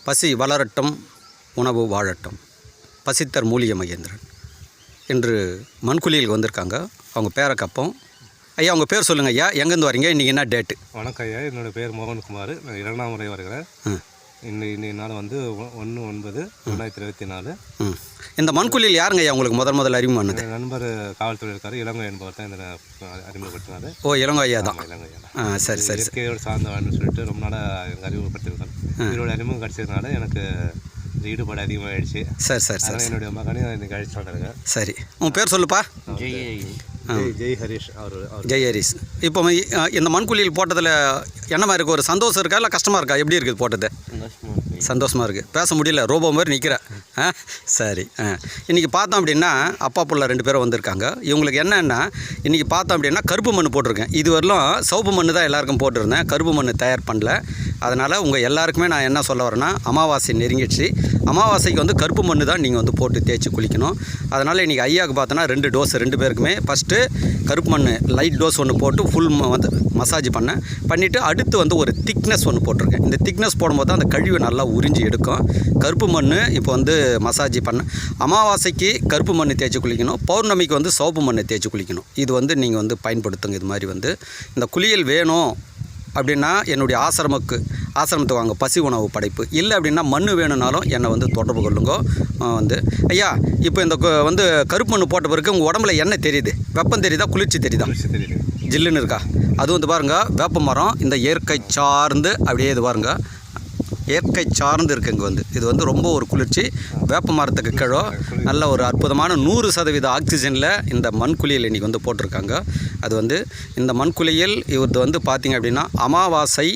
பசி வளரட்டும், உணவு வாழட்டும். பசித்தர் மூலிகை மகேந்திரன் இன்று மண்குழியில் வந்திருக்காங்க. அவங்க பேரை கப்போம். ஐயா, உங்கள் பேர் சொல்லுங்கள் ஐயா, எங்கேருந்து வரீங்க, இன்றைக்கி என்ன டேட்டு? வணக்கம் ஐயா, என்னோடய பேர் மோகன்குமார். நான் 2ஆம் முறை வருகிறேன். இன்னைக்கு நாள் வந்து 1/9/2024. இந்த மண்குழியில் யாருங்க ஐயா உங்களுக்கு முதல் அறிமுகம் பண்ணது? நண்பர் காவல்துறை இருக்கார், இளங்கோ என்பவர் தான் இந்த அறிமுகப்படுத்தினார். ஓ, இளங்கோ ஐயா தான். இளங்கோ ஐயா. சரி சரி. இயற்கையோடு சார்ந்தவன்னு சொல்லிட்டு ரொம்ப நாளாக எங்கள் அறிமுகப்படுத்திருக்கார். இதோட அறிமுகம் கிடச்சதுனால எனக்கு ஈடுபாடு அதிகமாகிடுச்சு. சரி சரி சரி. என்னுடைய மகனையும் இன்னைக்கு அழைச்சி வந்தாருங்க. சரி, உங்கள் பேர் சொல்லுப்பா. ஜெய் ஹரிஷ். ஜெய் ஹரிஷ். இப்போ இந்த மண்குழியில் போட்டதில் என்ன மாதிரி இருக்குது? ஒரு சந்தோஷம் இருக்கா இல்லை கஷ்டமாக இருக்கா? எப்படி இருக்குது போட்டது? சந்தோஷமாக இருக்குது. பேச முடியல, ரோபோ மாதிரி நிற்கிறேன். சரி. இன்றைக்கி பார்த்தோம் அப்படின்னா அப்பா புள்ள 2 பேரும் வந்திருக்காங்க. இவங்களுக்கு என்னென்னா இன்றைக்கி பார்த்தோம் அப்படின்னா கருப்பு மண் போட்டிருக்கேன். இது வரலும் சிவப்பு மண் தான் எல்லாருக்கும் போட்டிருந்தேன், கருப்பு மண் தயார் பண்ணல. அதனால் உங்கள் எல்லாருக்குமே நான் என்ன சொல்ல வரேன்னா, அமாவாசை நெருங்கிடுச்சு. அமாவாசைக்கு வந்து கருப்பு மண் தான் நீங்கள் வந்து போட்டு தேய்ச்சி குளிக்கணும். அதனால் இன்றைக்கி ஐயாவுக்கு பார்த்தோன்னா 2 டோஸ் 2 பேருக்குமே. ஃபஸ்ட்டு கருப்பு மண் லைட் டோஸ் ஒன்று போட்டு ஃபுல் வந்து மசாஜ் பண்ணிவிட்டு அடுத்து வந்து ஒரு திக்னஸ் ஒன்று போட்டிருக்கேன். இந்த திக்னஸ் போடும்போது தான் அந்த கழிவு நல்லா உறிஞ்சி எடுக்கும். கருப்பு மண் இப்போ வந்து மசாஜ் அமாவாசைக்கு கருப்பு மண் தேய்ச்சி குளிக்கணும், பௌர்ணமிக்கு வந்து சிவப்பு மண் தேய்ச்சி குளிக்கணும். இது வந்து நீங்கள் வந்து பயன்படுத்துங்க. இது மாதிரி வந்து இந்த குளியல் வேணும் அப்படின்னா என்னுடைய ஆசிரமத்துக்கு வாங்க, பசி உணவு படைப்பு. இல்லை அப்படின்னா மண் வேணும்னாலும் என்னை வந்து தொடர்பு கொள்ளுங்க. வந்து ஐயா, இப்போ இந்த வந்து கருப்பு மண் போட்ட பிறகு உங்கள் உடம்புல என்ன தெரியுது? வெப்பம் தெரியுதா, குளிர்ச்சி தெரியுதா? ஜில்லுன்னு இருக்கா? அது வந்து பாருங்கள், வேப்ப மரம் இந்த இயற்கை சார்ந்து அப்படியே இது பாருங்கள், இயற்கை சார்ந்து இருக்குது. இங்கே வந்து இது வந்து ரொம்ப ஒரு குளிர்ச்சி. வேப்ப மரத்துக்கு கீழே நல்ல ஒரு அற்புதமான 100% ஆக்சிஜனில் இந்த மண்குழியில் இன்றைக்கி வந்து போட்டிருக்காங்க. அது வந்து இந்த மண்குழியில் இவரது வந்து பார்த்திங்க அப்படின்னா அமாவாசை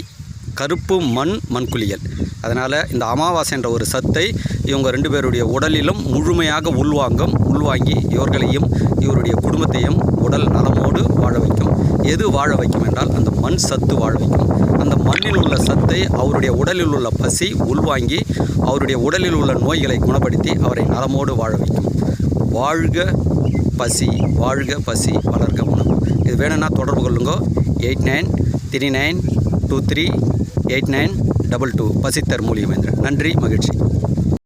கருப்பு மண்குழியல். அதனால் இந்த அமாவாசைன்ற ஒரு சத்தை இவங்க 2 பேருடைய உடலிலும் முழுமையாக உள்வாங்கி இவர்களையும் இவருடைய குடும்பத்தையும் உடல் நலமோடு வாழ வைக்கும். எது வாழ வைக்கும் என்றால் அந்த மண் சத்து வாழ வைக்கும். அந்த மண்ணில் உள்ள சத்தை அவருடைய உடலில் உள்ள பசி உள்வாங்கி அவருடைய உடலில் உள்ள நோய்களை குணப்படுத்தி அவரை நலமோடு வாழ வைக்கும். வாழ்க பசி, வளர்க உணவு. இது வேணும்னா தொடர்பு கொள்ளுங்க. 8939238922 பசித்தர் மூலிகை மகேந்திரன். நன்றி, மகிழ்ச்சி.